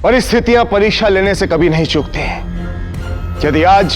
परिस्थितियां परीक्षा लेने से कभी नहीं चूकती। यदि आज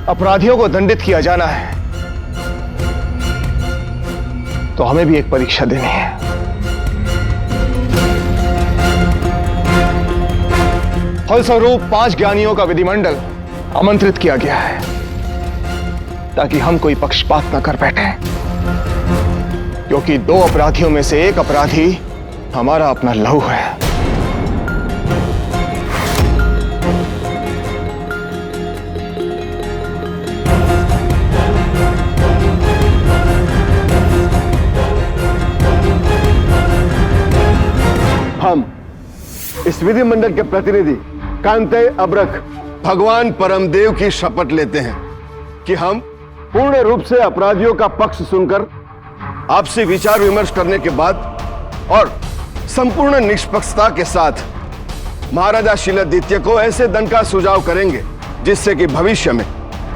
अपराधियों को दंडित किया जाना है तो हमें भी एक परीक्षा देनी है। फलस्वरूप 5 ज्ञानियों का विधिमंडल आमंत्रित किया गया है ताकि हम कोई पक्षपात न कर बैठे, क्योंकि 2 अपराधियों में से एक अपराधी हमारा अपना लहू है। हम इस विधिमंडल के प्रतिनिधि कांते अब्रक भगवान परमदेव की शपथ लेते हैं कि हम पूर्ण रूप से अपराधियों का पक्ष सुनकर आपसे विचार विमर्श करने के बाद और संपूर्ण निष्पक्षता के साथ महाराजा शीलादित्य को ऐसे दंड का सुझाव करेंगे जिससे कि भविष्य में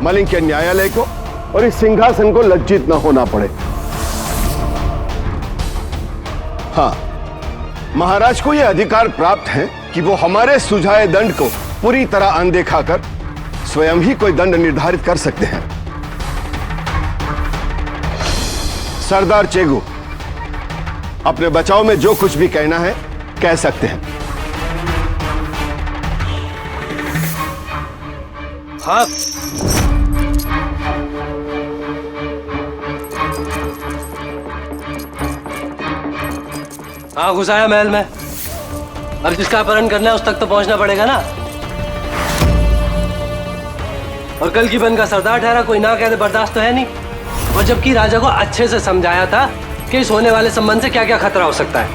मलिंग के न्यायालय को और इस सिंहासन को लज्जित न होना पड़े। हाँ, महाराज को यह अधिकार प्राप्त है कि वो हमारे सुझाए दंड को पूरी तरह अनदेखा कर स्वयं ही कोई दंड निर्धारित कर सकते हैं। सरदार चेगू, अपने बचाव में जो कुछ भी कहना है कह सकते हैं। हाँ, घुस आया महल में। अब जिसका अपहरण करना है उस तक तो पहुंचना पड़ेगा ना। और कल की बन का सरदार ठहरा, कोई ना कह दे बर्दाश्त तो है नहीं। और जबकि राजा को अच्छे से समझाया था कि इस होने वाले संबंध से क्या क्या खतरा हो सकता है।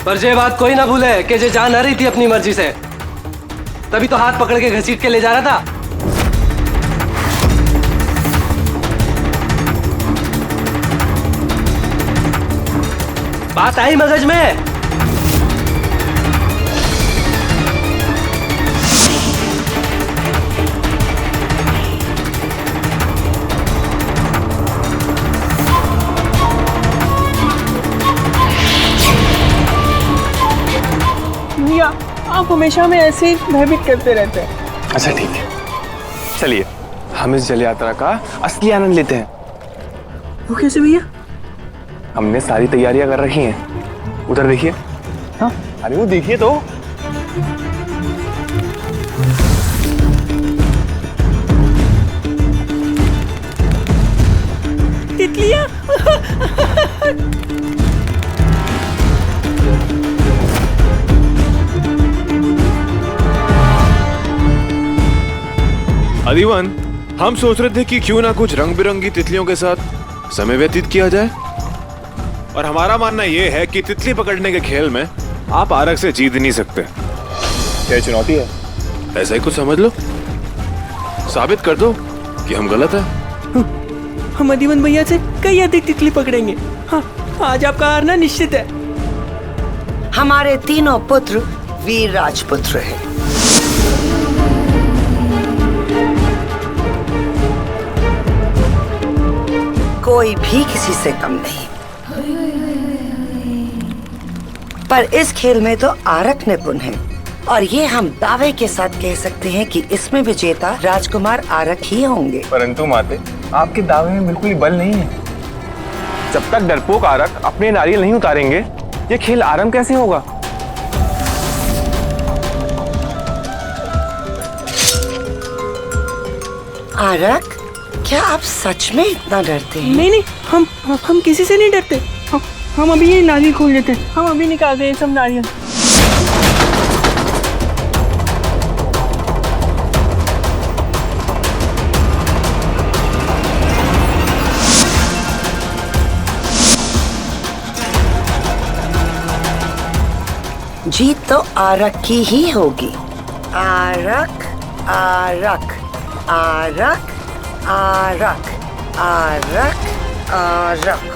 पर ये बात कोई ना भूले कि ये जान आ रही थी अपनी मर्जी से, तभी तो हाथ पकड़ के घसीट के ले जा रहा था। बात आई मगज में। भैया, आप हमेशा में ऐसे ही भयभीत करते रहते हैं। अच्छा ठीक है, चलिए हम इस जल यात्रा का असली आनंद लेते हैं। वो कैसे भैया? हमने सारी तैयारियां कर रखी हैं। उधर देखिए। हाँ, अरे वो देखिए तो। तितलियां। अधिवन, हम सोच रहे थे कि क्यों ना कुछ रंग बिरंगी तितलियों के साथ समय व्यतीत किया जाए। और हमारा मानना यह है कि तितली पकड़ने के खेल में आप आरक से जीत नहीं सकते। क्या चुनौती है? ऐसा ही कुछ समझ लो, साबित कर दो कि हम गलत हैं। हम अधिवन भैया से कई अधिक तितली पकड़ेंगे। हाँ, आज आपका हारना निश्चित है। हमारे तीनों पुत्र वीर राजपुत्र हैं। कोई भी किसी से कम नहीं। पर इस खेल में तो आरक निपुण है और ये हम दावे के साथ कह सकते हैं कि इसमें विजेता राजकुमार आरक ही होंगे। परंतु माते, आपके दावे में बिल्कुल ही बल नहीं है। जब तक डरपोक आरक अपने नारियल नहीं उतारेंगे, ये खेल आरंभ कैसे होगा? आरक, क्या आप सच में इतना डरते हैं? नहीं नहीं, हम किसी से नहीं डरते। हम अभी ये नारियल खोल लेते हैं। हम अभी निकालते हैं सब नारियल। जीत तो आरक की ही होगी। आरक, आरक, आरक, आरक, आरक, आरक,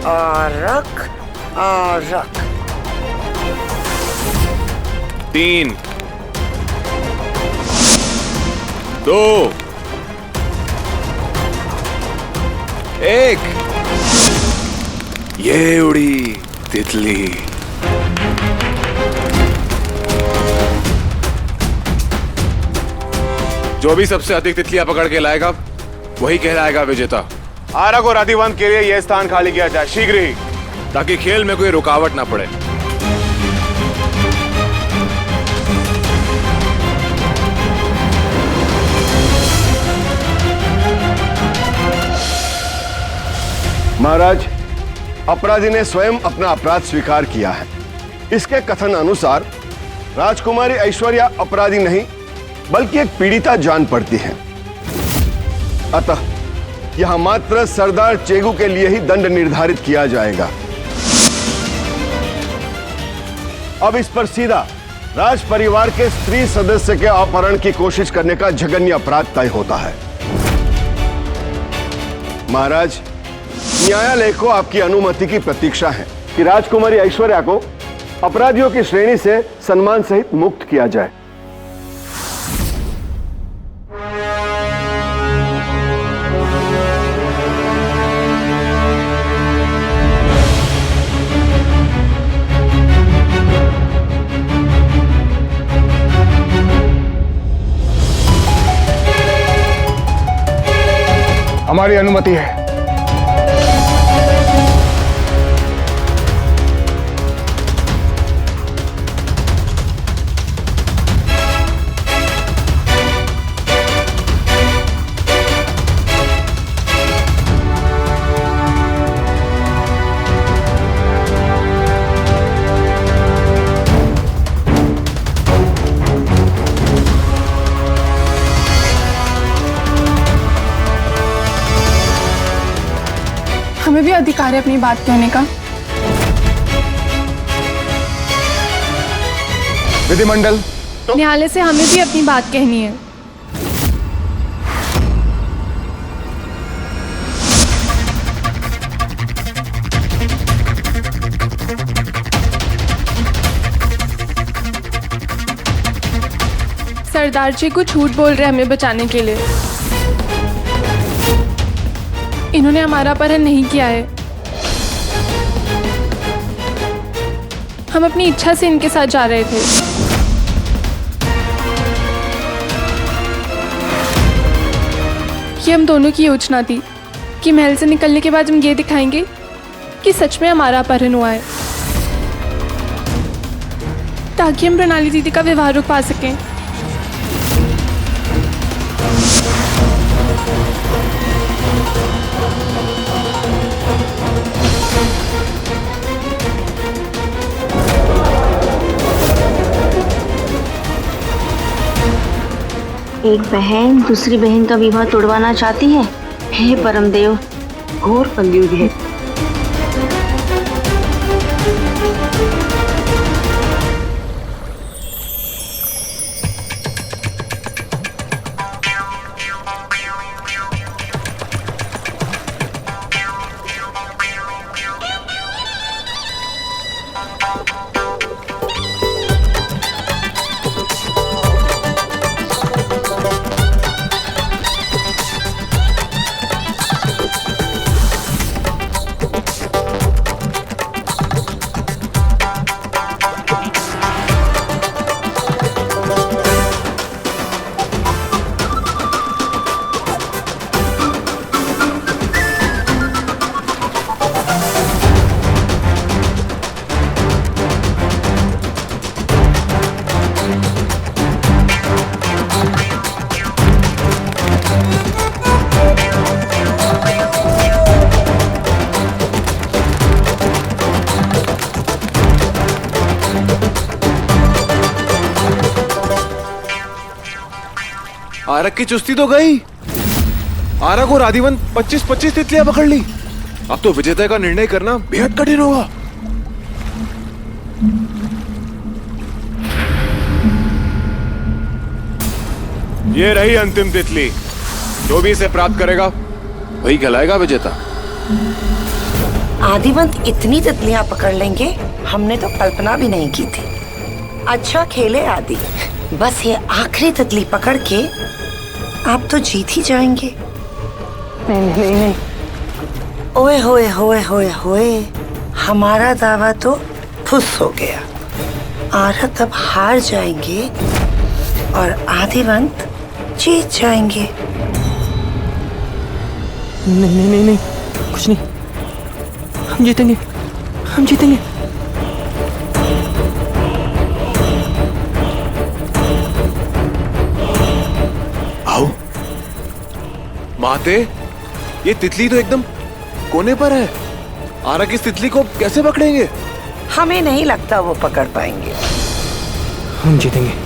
आरक, आरक। 3, 2, 1। ये उड़ी तितली। जो भी सबसे अधिक तितलियां पकड़ के लाएगा वही कहलाएगा विजेता। आरक और आदिवंत के लिए यह स्थान खाली किया जाए शीघ्र ही, ताकि खेल में कोई रुकावट ना पड़े। महाराज, अपराधी ने स्वयं अपना अपराध स्वीकार किया है। इसके कथन अनुसार राजकुमारी ऐश्वर्या अपराधी नहीं बल्कि एक पीड़िता जान पड़ती है। अतः यह मात्र सरदार चेगू के लिए ही दंड निर्धारित किया जाएगा। अब इस पर सीधा राज परिवार के स्त्री सदस्य के अपहरण की कोशिश करने का जघन्य अपराध तय होता है। महाराज, न्यायालय को आपकी अनुमति की प्रतीक्षा है कि राजकुमारी ऐश्वर्या को अपराधियों की श्रेणी से सम्मान सहित मुक्त किया जाए। हमारी अनुमति है। हमें भी अधिकार है अपनी बात कहने का। विधिमंडल, न्यायालय से हमें भी अपनी बात कहनी है। सरदार जी को झूठ बोल रहे हैं हमें बचाने के लिए। इन्होंने हमारा अपहरण नहीं किया है। हम अपनी इच्छा से इनके साथ जा रहे थे। ये हम दोनों की योजना थी कि महल से निकलने के बाद हम ये दिखाएंगे कि सच में हमारा अपहरण हुआ है, ताकि हम प्रणाली दीदी का विवाह रुक पा सकें। एक बहन दूसरी बहन का विवाह तोड़वाना चाहती है। हे परमदेव, घोर कलयुग है। आरक की चुस्ती तो गई। आरक और आदिवंत 25-25 तितलियां पकड़ ली। अब तो विजेता का निर्णय करना बेहद कठिन होगा। ये रही अंतिम तितली। जो भी इसे प्राप्त करेगा वही कहलाएगा विजेता। आदिवंत इतनी तितलियां पकड़ लेंगे, हमने तो कल्पना भी नहीं की थी। अच्छा खेले आदि, बस ये आखिरी तितली पकड़ के आप तो जीत ही जाएंगे। नहीं। ओए होए होए होए होए, हमारा दावा तो फुस हो गया। आरत अब हार जाएंगे और आदिवंत जीत जाएंगे। नहीं नहीं नहीं नहीं, कुछ नहीं, हम जीतेंगे, हम जीतेंगे। आओ माते, ये तितली तो एकदम कोने पर है। आरक इस तितली को कैसे पकड़ेंगे? हमें नहीं लगता वो पकड़ पाएंगे। हम जीतेंगे।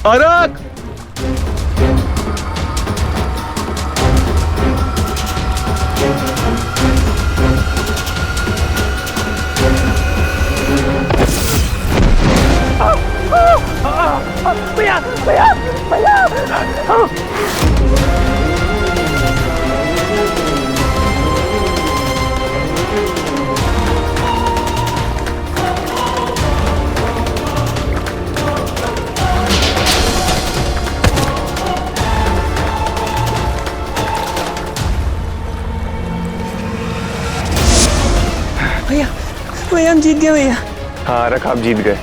आरक! भैया भैया हम जीत गए भैया। हाँ आरक, आप जीत गए।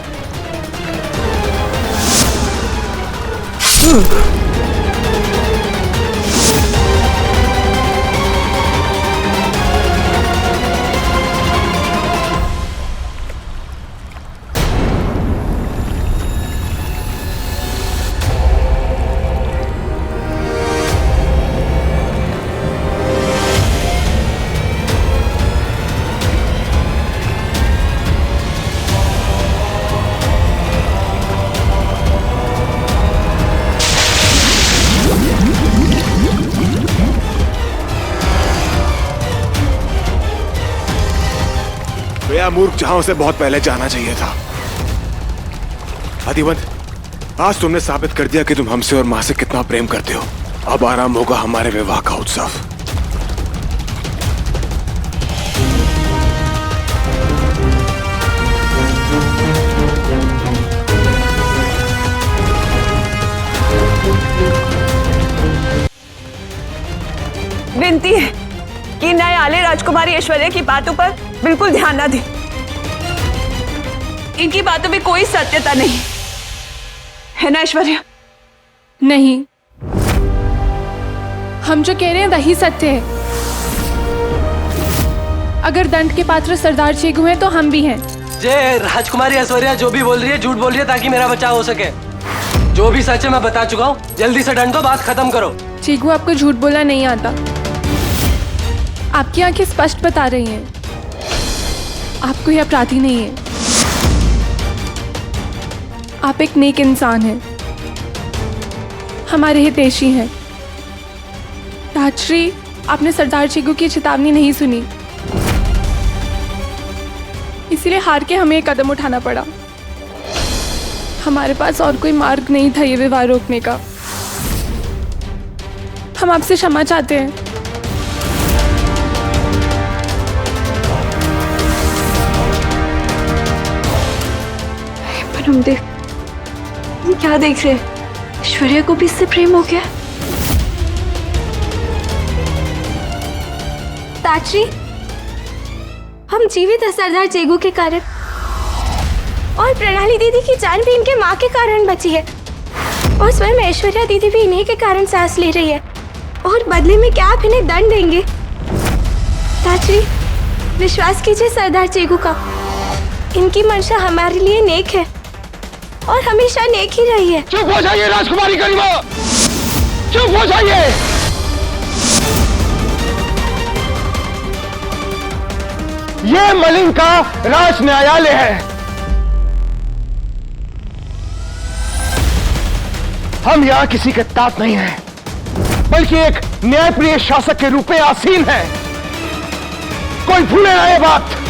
मूर्ख, जहां उसे बहुत पहले जाना चाहिए था। आदिवंत, आज तुमने साबित कर दिया कि तुम हमसे और मां से कितना प्रेम करते हो। अब आराम होगा हमारे विवाह का उत्सव। विनती है कि न्यायालय राजकुमारी ऐश्वर्या की बातों पर बिल्कुल ध्यान ना दे। इनकी बातों में कोई सत्यता नहीं है ना ऐश्वर्या? नहीं, हम जो कह रहे हैं वही सत्य है। अगर दंड के पात्र सरदार चीगू हैं तो हम भी हैं। जय राजकुमारी ऐश्वर्या जो भी बोल रही है झूठ बोल रही है ताकि मेरा बचाव हो सके। जो भी सच है मैं बता चुका हूँ। जल्दी से दंड दो, बात खत्म करो। चीगू, आपको झूठ बोलना नहीं आता। आपकी आंखें स्पष्ट बता रही हैं आप कोई अपराधी नहीं है। आप एक नेक इंसान हैं, हमारे हितैषी हैं। राजश्री, आपने सरदार चीगू की चेतावनी नहीं सुनी, इसीलिए हार के हमें एक कदम उठाना पड़ा। हमारे पास और कोई मार्ग नहीं था ये विवाह रोकने का। हम आपसे क्षमा चाहते हैं। पर हम देख, ये क्या देख रहे? ऐश्वर्या को भी इससे प्रेम हो गया। ताक्षी, हम जीवित हैं सरदार चेगू के कारण, और प्रणाली दीदी की जान भी इनके माँ के कारण बची है, और स्वयं ऐश्वर्या दीदी भी इन्हीं के कारण सांस ले रही है। और बदले में क्या आप इन्हें दंड देंगे? ताक्षी, विश्वास कीजिए सरदार चेगू का, इनकी मंशा हमारे लिए नेक है और हमेशा नेक ही रही है। चुप हो जाइए राजकुमारी गरिमा, चुप हो जाइए। ये मलिन का राज न्यायालय है। हम यहां किसी के तात नहीं हैं, बल्कि एक न्यायप्रिय शासक के रूप में आसीन है। कोई भूले ना ये बात।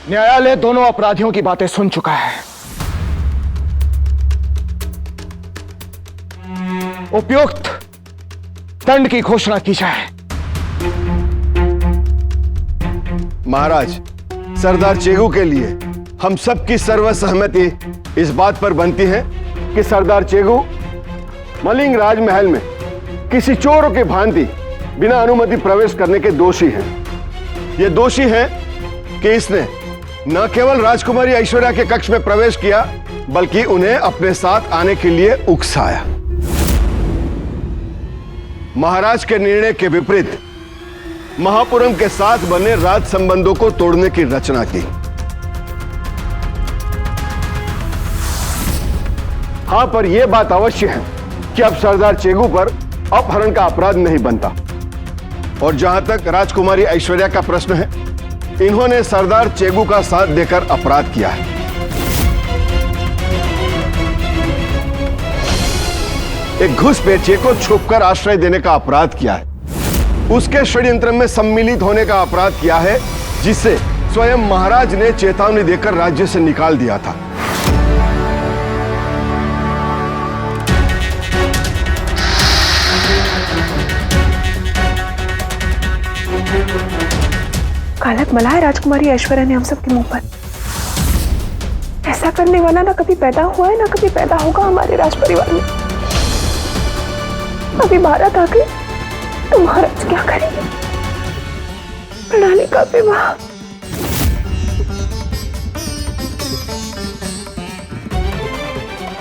न्यायालय दोनों अपराधियों की बातें सुन चुका है। उपयुक्त दंड की घोषणा की जाए। महाराज, सरदार चेगू के लिए हम सबकी सर्वसहमति इस बात पर बनती है कि सरदार चेगू मलिंग राजमहल में किसी चोर के भांति बिना अनुमति प्रवेश करने के दोषी हैं। ये दोषी है कि इसने न केवल राजकुमारी ऐश्वर्या के कक्ष में प्रवेश किया, बल्कि उन्हें अपने साथ आने के लिए उकसाया। महाराज के निर्णय के विपरीत महापुरम के साथ बने राज संबंधों को तोड़ने की रचना की। हां, पर यह बात अवश्य है कि अब सरदार चेगू पर अपहरण का अपराध नहीं बनता। और जहां तक राजकुमारी ऐश्वर्या का प्रश्न है, इन्होंने सरदार चेगू का साथ देकर अपराध किया है। एक घुसपैठिए को छुपकर आश्रय देने का अपराध किया है। उसके षड्यंत्र में सम्मिलित होने का अपराध किया है, जिसे स्वयं महाराज ने चेतावनी देकर राज्य से निकाल दिया था। कालक मला है राजकुमारी ऐश्वर्या ने हम सबके मुंह पर। ऐसा करने वाला ना कभी पैदा हुआ है, ना कभी पैदा होगा हमारे राज परिवार में। अभी भारत आ गई तो महाराज क्या करेंगे? प्रणाली का विवाह।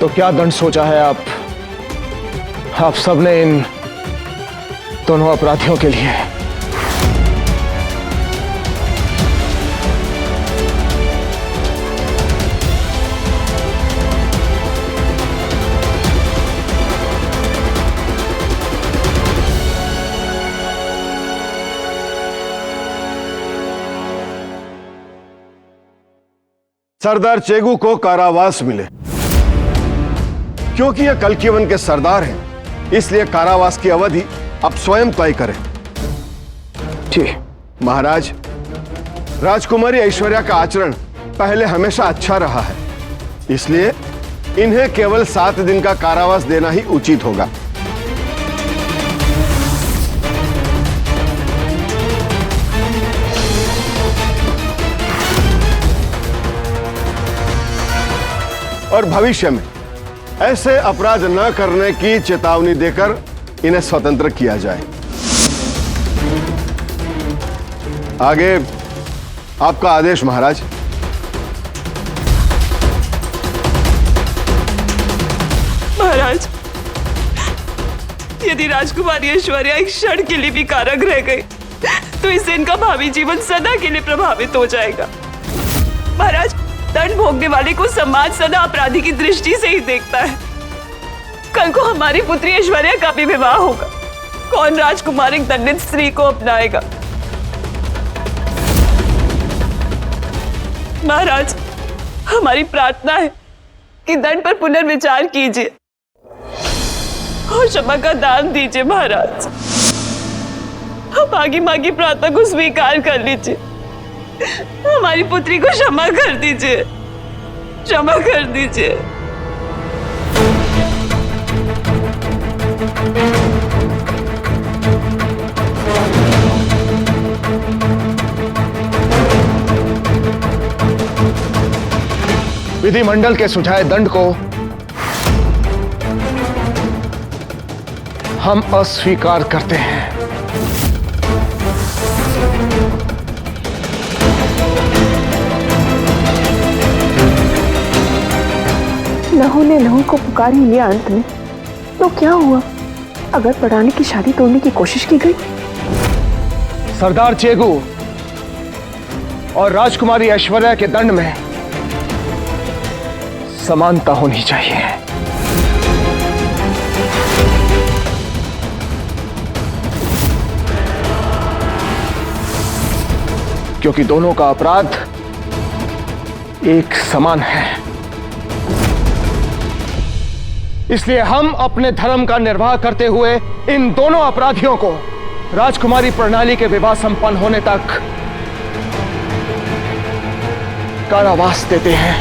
तो क्या दंड सोचा है आप सबने इन दोनों अपराधियों के लिए? सरदार चेगू को कारावास मिले। क्योंकि यह कल्किवन के सरदार हैं, इसलिए कारावास की अवधि अब स्वयं तय करें। ठीक महाराज, राजकुमारी ऐश्वर्या का आचरण पहले हमेशा अच्छा रहा है, इसलिए इन्हें केवल 7 दिन का कारावास देना ही उचित होगा। और भविष्य में ऐसे अपराध न करने की चेतावनी देकर इन्हें स्वतंत्र किया जाए। आगे आपका आदेश महाराज। महाराज, यदि राजकुमारी ऐश्वर्या एक क्षण के लिए भी कारागृह गई तो इससे इनका भावी जीवन सदा के लिए प्रभावित हो जाएगा। महाराज, दंड भोगने वाले को समाज सदा अपराधी की दृष्टि से ही देखता है। कल को हमारी पुत्री ऐश्वर्या का भी विवाह होगा। कौन राजकुमार एक दंडित स्त्री को अपनाएगा? महाराज, हमारी प्रार्थना है कि दंड पर पुनर्विचार कीजिए और क्षमा का दान दीजिए। महाराज, मांगी मांगी प्रार्थना को स्वीकार कर लीजिए। हमारी पुत्री को क्षमा कर दीजिए, क्षमा कर दीजिए। विधिमंडल के सुझाए दंड को हम अस्वीकार करते हैं। लहू ने लहू को पुकार ही लिया अंत में, तो क्या हुआ अगर प्रणाली की शादी तोड़ने की कोशिश की गई? सरदार चेगू और राजकुमारी ऐश्वर्या के दंड में समानता होनी चाहिए। क्योंकि दोनों का अपराध एक समान है। इसलिए हम अपने धर्म का निर्वाह करते हुए इन दोनों अपराधियों को राजकुमारी प्रणाली के विवाह संपन्न होने तक कारावास देते हैं।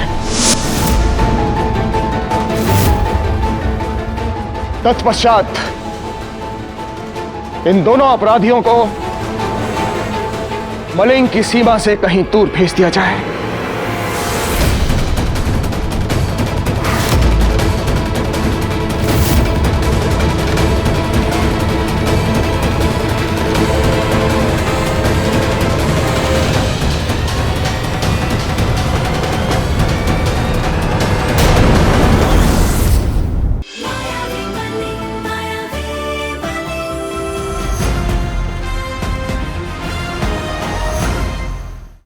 तत्पश्चात इन दोनों अपराधियों को मलिंग की सीमा से कहीं दूर भेज दिया जाए।